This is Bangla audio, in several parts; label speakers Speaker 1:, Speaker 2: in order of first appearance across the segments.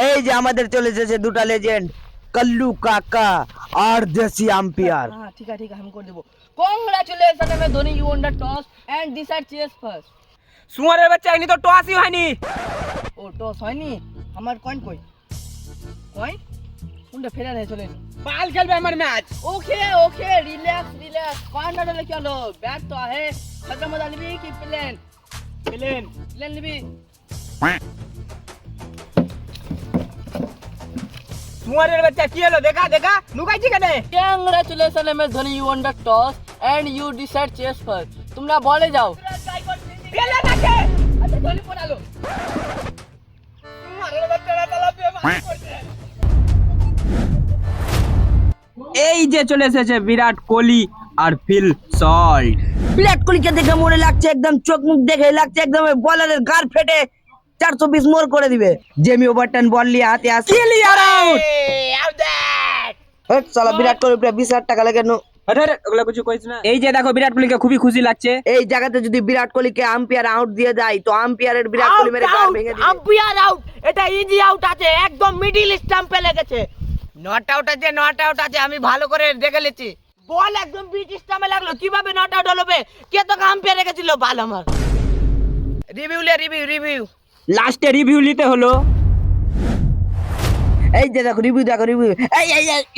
Speaker 1: এই যে আমাদের চলে এসেছে দুটা লেজেন্ড, कल्लू काका और देसी आम्पियर।
Speaker 2: हाँ ठीक है हम कर देबो। Congratulations मैं Dhoni you won the toss and decide chase first।
Speaker 3: সুয়ারের বাচ্চা এনি তো টসই হয়নি।
Speaker 2: ও toss হয়নি আমার কয়েন কই কয়েন কোনটা ফেরা রে চলেন
Speaker 3: পাল খেলবে আমার ম্যাচ।
Speaker 2: ओके रिलैक्स कौन ना डले चलो बैट तो है खत्म मत आलबी की प्लेन
Speaker 3: প্লেন
Speaker 2: लिबी
Speaker 3: সুয়ারের বাচ্চা কি হলো দেখা দেখা নুকাইছি কেন?
Speaker 2: Congratulations मैं Dhoni you won the toss and you decide chase first। तुम ना बॉले जाओ
Speaker 3: প্লেন আছে।
Speaker 2: अच्छा धोनी পড়ালো
Speaker 3: সুয়ারের বাচ্চারা তালাবে মার করছে। এই যে চলে এসেছে বিরাট কোহলি আর ফিল সল্ট।
Speaker 1: বিরাট কোহলিকে দেখে মনে লাগছে একদম চোখ মুখ দেখে লাগছে একদম বলারের গার ফেটে 420 মোর করে দিবে। জেমি ওভারটন বল নিয়ে হাতে আসছে,
Speaker 3: ক্লিয়ার আউট।
Speaker 1: হট সালা বিরাট কোহলি প্রায় 20,000 টাকা লাগে নো।
Speaker 3: আরে ওগুলা কিছু কইছ না। এই যে দেখো বিরাট কোহলিকে খুবই খুশি লাগছে।
Speaker 1: এই জায়গাতে যদি বিরাট কোহলিকে আম্পায়ার আউট দিয়ে যায় তো আম্পায়ারের বিরাট কোহলি মেরে গার ভেঙে দিবে।
Speaker 2: আম্পায়ার আউট এটা ইজি আউট আছে একদম মিডল স্টাম্পে লেগেছে। নট আউট আছে আমি ভালো করে দেখে নিয়েছি। বল একদম বিচ স্টাম্পে লাগলো কিভাবে নট আউট হলো বে? কে তো আম্পায়ার রেখেছিল বল আমার। রিভিউ
Speaker 3: লাস্টে রিভিউ নিতে হলো।
Speaker 1: এই যে দেখো রিভিউ এই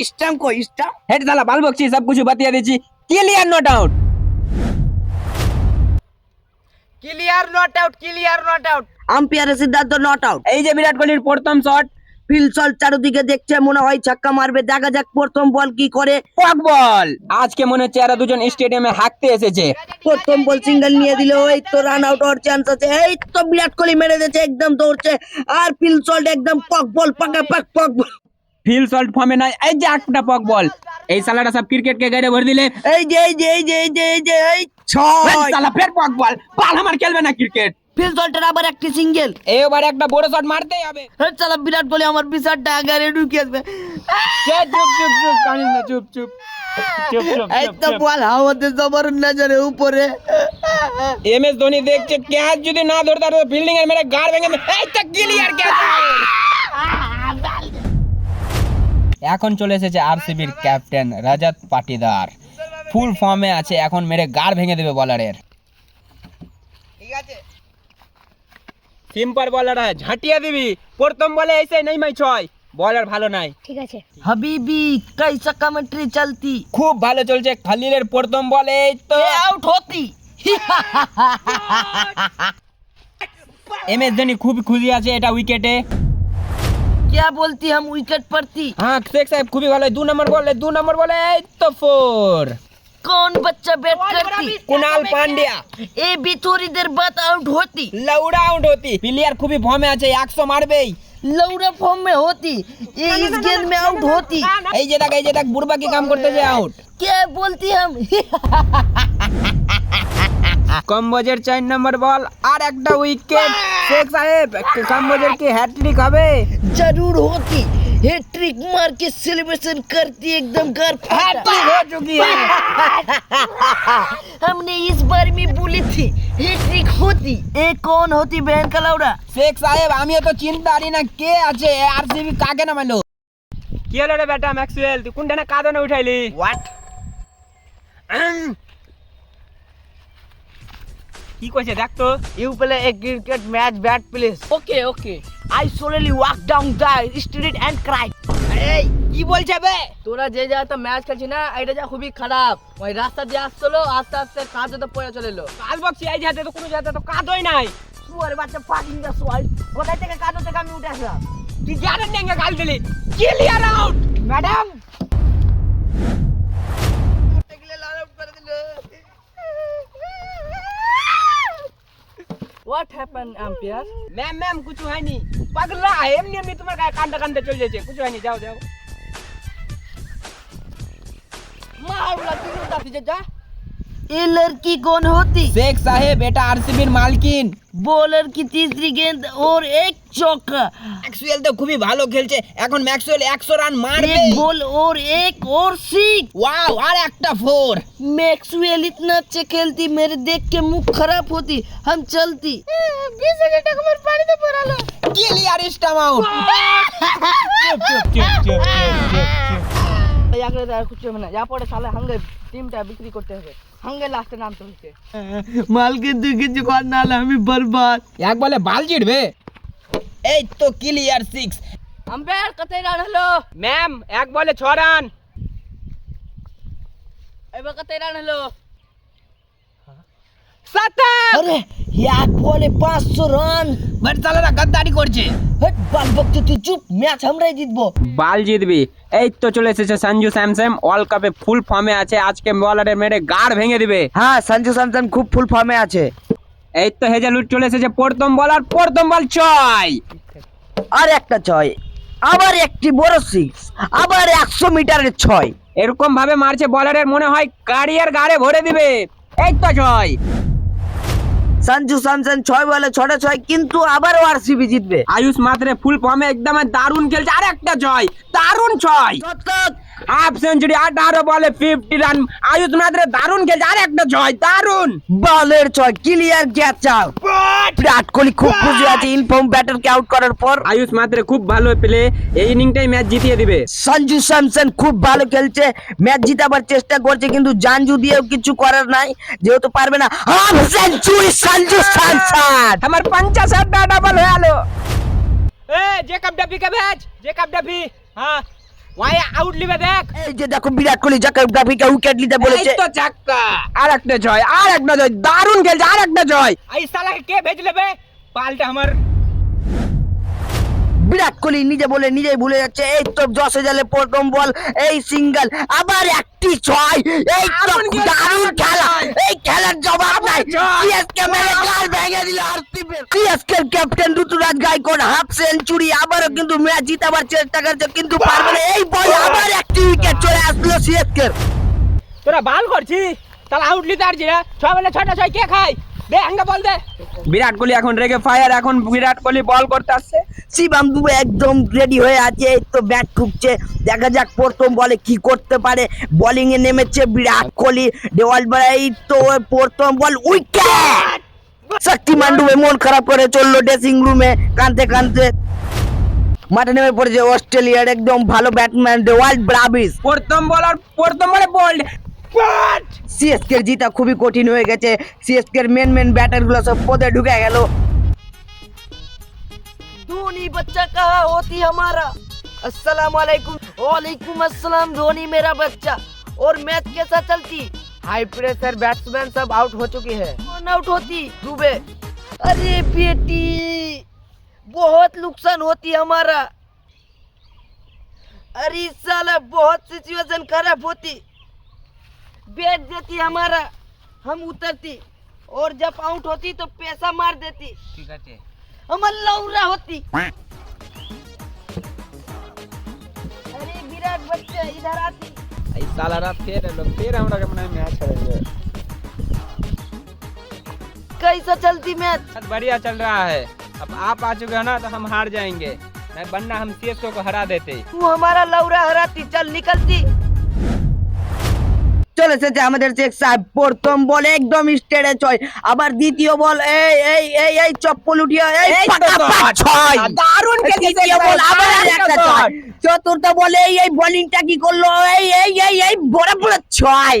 Speaker 1: স্টাম্প কই স্টাম্প
Speaker 3: হেড साला बाल बक्सी सब कुछ बतिया दीची। क्लियर नॉट आउट
Speaker 1: আম্পায়ারের সিদ্ধান্ত নট আউট।
Speaker 3: এই যে বিরাট কোহলির প্রথম শট
Speaker 1: ফিলসল চারদিকে দেখছে মনে হয় ছক্কা মারবে, দেখা যাক প্রথম বল কি করে।
Speaker 3: পক বল। আজকে মনে হচ্ছে এরা দুজন স্টেডিয়ামে হাঁকতে এসেছে।
Speaker 1: প্রথম বল সিঙ্গেল নিয়ে দিল, এই তো রান আউট হওয়ার চান্স আছে। এই তো বিরাট কোহলি মেরে দিয়েছে একদম দৌড়ছে আর ফিলসল একদম পক বল পাকা পক বল।
Speaker 3: ফিল সল্ট ফর্মে নাই, এই যে একটা পক বল। এই সালাটা সব ক্রিকেট के গাড়ি ভর দিলে।
Speaker 1: এই যে এই ছয়
Speaker 3: সালা ফের পক বল। বল আমার খেলবে না ক্রিকেট।
Speaker 1: ফিলসলের আবার একটি সিঙ্গেল।
Speaker 3: এবার একটা বড় শট মারতেই হবে।
Speaker 1: এই সালা বিরাট কোহলি আমার 20,000 টাকা গাড়ি ঢুকিয়ে আসবে।
Speaker 3: চুপ কানিস না চুপ।
Speaker 1: এই তো বল হাওয়াতে জবর নজরে উপরে।
Speaker 3: এমএস ধোনি দেখছে ক্যাচ যদি না ধরতা তো ফিল্ডিং এর মেরে গার ভেঙে এই তো ক্লিয়ার ক্যাচ। এখন চলে এসেছে আরসিবির ক্যাপ্টেন রাজাত পাটিদার। ফুল ফর্মে আছে, এখন মেরে গার ভেঙে দেবে বলারের।
Speaker 2: ঠিক আছে
Speaker 3: সিম্পল বলার ঝাঁটিয়া দিবি। প্রথম বলে এসে নেই মাই ছয়, বলার ভালো নাই।
Speaker 1: হাবিবি कैसा कमेंट्री चलती।
Speaker 3: খুব ভালো চলছে খালিলের প্রথম বলে তো
Speaker 1: আউট হতি।
Speaker 3: এমএস ধোনি খুব খুশি আছে এটা উইকেটে।
Speaker 1: क्या बोलती हम विकेट पड़ती।
Speaker 3: হ্যাঁ শেখ সাহেব খুবই ভালো। 2 নম্বর বলে এই তো 4।
Speaker 1: कौन बच्चा बैट करती।
Speaker 3: কুনাল পান্ডিয়া
Speaker 1: ए भी थोड़ी देर बाद आउट होती।
Speaker 3: লাউডা আউট হতি। প্লেয়ার খুবই ফর্মে আছে, 100 মারবেই।
Speaker 1: लौड़ा फॉर्म में होती, ये इस गेंद में आउट होती।
Speaker 3: এই যে দেখ বুড়বা কি কাম করতে যে আউট।
Speaker 1: क्या बोलती हम।
Speaker 3: কম্বোজের 4 নম্বর বল আর একটা উইকেট। শেখ সাহেব কম্বোজের কি হ্যাট্রিক হবে?
Speaker 1: जरूर होती, हैट्रिक मार के सेलिब्रेशन करती एकदम घर
Speaker 3: হ্যাট্রিক हो चुकी है।
Speaker 1: हमने इस बार में बोली थी हैट्रिक होती। ए कौन होती बहन का लौड़ा।
Speaker 3: শেখ সাহেব আমিও তো চিন্তা পারি না কে আছে আরসিবি কাকে নামালো। কি হলো রে বেটা ম্যাক্সওয়েল, তুই কোনটা না কাঁদনে উঠাইলি?
Speaker 2: হোয়াট
Speaker 3: কি কইছে দেখ তো।
Speaker 2: You play a cricket match bat please। Okay I slowly walk down the street and cry।
Speaker 3: এই কি বলছে বে?
Speaker 2: তোরা যে জায়গাতে ম্যাচ খেলছি না এটা যা খুবই খারাপ। ওই রাস্তা দিয়ে আসছিল আস্তে আস্তে কাজে পড়ে চলে এলো।
Speaker 3: কাল বক্সি এই জায়গাতে তো কোনো জায়গাতে তো কাদই নাই।
Speaker 2: শুয়ার বাচ্চা ফাটিং দা সোয়াল কোথায় থেকে কাজ থেকে আমি উঠে আসলাম।
Speaker 3: তুই জানেন না গাল দিলি। Clear out madam.
Speaker 2: উঠে গেলে লাল আউট করে দিল। What happened umpire?
Speaker 3: ম্যাম কিছু হয়নি। পাগলা এমনি তোমার গায়ে কান্দা চলে যাচ্ছে, কিছু হয়নি। যাও
Speaker 2: মারলা তুই দাদি যা।
Speaker 1: ये लड़की कौन होती।
Speaker 3: শেখ সাহেব এটা আরসিবির মালকিন।
Speaker 1: बॉलर की तीसरी गेंद और एक चौका।
Speaker 3: ম্যাক্সওয়েল তো খুবই ভালো খেলছে, এখন ম্যাক্সওয়েল 100 রান মারবে।
Speaker 1: एक बॉल और एक और सिक्स।
Speaker 3: ওয়াও আর একটা 4।
Speaker 1: मैक्सवेल इतना अच्छे खेलती, मेरे देख के मुंह खराब होती, हम चलती। 20,000 টাকা আমার পানিতে পড়ালো।
Speaker 3: Clear stump out.
Speaker 2: कुछ ना जा पड़े साले हंगे टीमটা বিক্রি করতে হবে हंगे লাস্টে নামতে হচ্ছে
Speaker 1: মাল কিন্তু কিছু কর না হলে আমি বরবাদ।
Speaker 3: এক বলে বাল জিতবে। এই তো ক্লিয়ার 6।
Speaker 2: আম্পায়ার কত রান হলো
Speaker 3: ম্যাম এক বলে 6 রান।
Speaker 2: এবার কত রান হলো
Speaker 3: 70।
Speaker 1: আরে এক বলে 500 রান।
Speaker 3: বাট সালারা গদ্দারি করছে।
Speaker 1: হট বাল বকতে তুই চুপ, ম্যাচ আমরাই জিতবো।
Speaker 3: বাল জিতবি। এই তো চলে এসেছে সঞ্জু স্যামসন, ওয়ার্ল্ড কাপে ফুল ফর্মে আছে, আজকে বলারে মেরে গাড় ভেঙে দিবে।
Speaker 1: হ্যাঁ সঞ্জু স্যামসন খুব ফুল ফর্মে আছে।
Speaker 3: এই তো হেজেলউড চলে এসেছে প্রথম বলার, প্রথম বল 6।
Speaker 1: আর একটা 6, আবার একটি বড় 6, আবার 100 মিটারের 6।
Speaker 3: এরকম ভাবে মারছে বলারের মনে হয় গাড়িয়ার গাড়ে ভরে দিবে। এই তো 6।
Speaker 1: সঞ্জু স্যামসন 6 বলে 6টা 6, কিন্তু আবারও আরসিবি জিতবে।
Speaker 3: আয়ুষ মাত্রে ফুল ফর্মে একদম দারুণ খেলছে, আর একটা 6, দারুণ 6। হাফ সেঞ্চুরি, 18 বলে 50 রান। আয়ুষ মাত্রে দারুণ খেলছে, আর একটা 6, দারুণ
Speaker 1: বলের 6, clear catch out. Virat Kohli খুব খুশি আছে ইনফর্ম ব্যাটারকে আউট করার পর।
Speaker 3: আয়ুষ মাত্রে খুব ভালো প্লে, এই ইনিংটাই ম্যাচ জিতিয়ে দিবে।
Speaker 1: সঞ্জু স্যামসন খুব ভালো খেলছে, ম্যাচ জিতাবার চেষ্টা করছে, কিন্তু জানজু দিয়েও কিছু করার নাই, যেহেতু পারবে না। Half century Sanju Samson.
Speaker 3: আমার 50 ডাবল হয়ে গেল। এ জেকব ডাবি কে ম্যাচ, জেকব ডাবি। হ্যাঁ ওয়াই আউট লিবে দেখ।
Speaker 1: এই যে দেখো বিরাট কোহলি জাকাব ডাফিকে উইকেট নিতে বলেছে।
Speaker 3: এই তো চাক্কা, আর একটা 6, আর একটা 6, দারুণ খেলছে, আর একটা 6। এই শালাকে কে ভেজ লেবে, পাল্টা আমার।
Speaker 1: বিরাট কোহলি নিজে বলে নিজেই ভুলে যাচ্ছে। এই তো 10 জালে প্রথম বল, এই সিঙ্গেল, আবার একটি 6। এই তো দারুণ খেলা, এই খেলার জবাব নাই। সিএসকে মেরে গাল ভেঙে দিল আরসিবি। সিএসকে ক্যাপ্টেন ঋতুরাজ গায়কোয়াড় হাফ সেঞ্চুরি, আবারও কিন্তু ম্যাচ জিতাবার চেষ্টা করছে, কিন্তু পারবে না। এই বল আবার একটি উইকেট চলে আসলো সিএসকে।
Speaker 3: তোরা বাল করছিস, তাহলে আউট লিতে পারছি না। 6 বলে 6টা 6 কে খায়, দে আঙ্গা বল দে। বিরাট কোহলি এখন রেগে ফায়ার, এখন বিরাট কোহলি বল করতে আসছে।
Speaker 1: শিবম দুবে একদম রেডি হয়ে আছে, এই তো ব্যাট ঠুকছে, দেখা যাক প্রথম বলে কি করতে পারে। বোলিং এ নেমেছে বিরাট কোহলি, দেওয়াল বলে, এই তো প্রথম বল উইকেট। শক্তিমান দুবে মন খারাপ করে চললো ড্রেসিং রুমে কাঁদতে কাঁদতে। মাঠে নেমে পড়েছে অস্ট্রেলিয়ার একদম ভালো ব্যাটসম্যান দেওয়াল ব্রাভিস।
Speaker 3: প্রথম বলার প্রথম বলে বল।
Speaker 1: সিএসকে এর জিতা খুবই কঠিন হয়ে গেছে, সিএসকে এর মেন ব্যাটার গুলো সব পদে ঢুকে গেল।
Speaker 2: धोनी बच्चा कहाँ होती हमारा। अस्सलाम वालेकुम। वालेकुम अस्सलाम। धोनी मेरा बच्चा। और मैच कैसा चलती। हाई प्रेशर बैट्समैन सब आउट हो चुकी है, कौन आउट होती दुबे। अरे बेटी बहुत नुकसान होती हमारा। अरे साला बहुत सिचुएशन खराब होती, बेच देती हमारा, हम उतरती, और जब आउट होती तो पैसा मार देती,
Speaker 3: ঠিক আছে
Speaker 2: हमार लौरा होती। अरे विराट बच्चा इधर आती।
Speaker 3: এই শালারা ফের আমরা কেমন ম্যাচ হারিয়ে।
Speaker 2: कैसा चलती मैच।
Speaker 3: बहुत बढ़िया चल रहा है, अब आप आ चुके हो ना तो हम हार जाएंगे, नहीं वरना हम सीएसके को हरा देते।
Speaker 2: तू हमारा लौरा हराती, चल निकलती।
Speaker 1: চলে এসেছে আমাদের শেখ সাহেব, প্রথম বলে একদম স্টেটে 6, আবার দ্বিতীয় বল এই চপ্পল উঠিয়ে এই পাকা 6,
Speaker 3: দারুণ খেলছে।
Speaker 1: দ্বিতীয় বল আবার একটা 6, চতুর্থ বলে এই বোলিংটা কি করলো, এই বড় 6।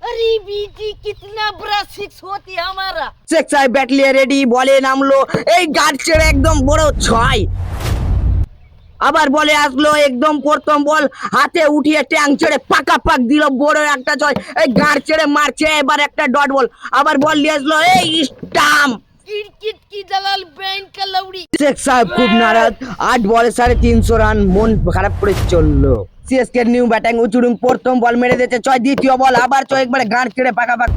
Speaker 2: अरे बीटी कितना बड़ा सिक्स होती हमारा।
Speaker 1: শেখ সাহেব ব্যাট নিয়ে রেডি, বলে নামলো, এই গার্ড ছেড়ে একদম বড় 6। আবার বলে আসলো একদম প্রথম বল, হাতে উঠিয়ে ট্যাং ছেড়ে পাকা পাক দিল বড় একটা 6, এই গার্ড ছেড়ে মারছে, এবার একটা ডট বল, আবার বল নিয়ে আসলো এই স্টাম্প।
Speaker 2: किट की दलाल बैंड का लौड़ी।
Speaker 1: শেখ সাহেব খুব নারাজ, 8 বলে 350 রান, মন খারাপ করে চললো। সিএসকে নিউ ব্যাটিং উচুড়ুং, প্রথম বল মেরে দিয়েছে 6, দ্বিতীয় বল আবার 6, একবারে গাঁট ছেড়ে পাকা পাক।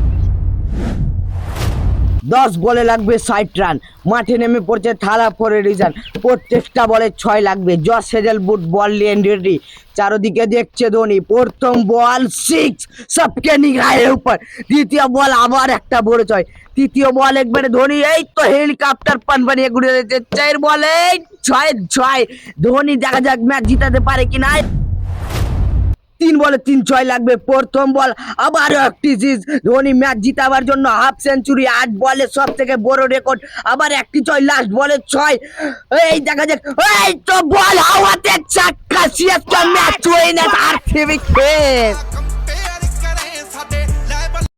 Speaker 1: 10 বলে লাগবে 60 রান, মাঠে নেমে পড়ছে থালা ফর রিজন, প্রত্যেকটা বলে 6 লাগবে। জস হেজেলউড বল নিয়ে রেডি, চারদিকে দেখছে ধোনি, প্রথম বল 6, সবকে নিগাহের উপর। দ্বিতীয় বল আবার একটা বড় 6, তৃতীয় বল একবারে ধোনি এই তো হেলিকপ্টার পান বানিয়ে ঘুরে দিচ্ছে। 4 বলে 6, ধোনি দেখা যাক ম্যাচ জিতাতে পারে কিনা। 3 বলে 3 ছয় লাগবে প্রথম বল, আবারও একটি সিজ। ধোনি ম্যাচ জিতাবার জন্য হাফ সেঞ্চুরি, 8 বলে সব থেকে বড় রেকর্ড। আবার একটি ছয়, লাস্ট বলে 6। এই দেখা যাক, এই তো বল হাওয়াতে, চাক্কা, সিএসকে ম্যাচ উইনার, আরসিবি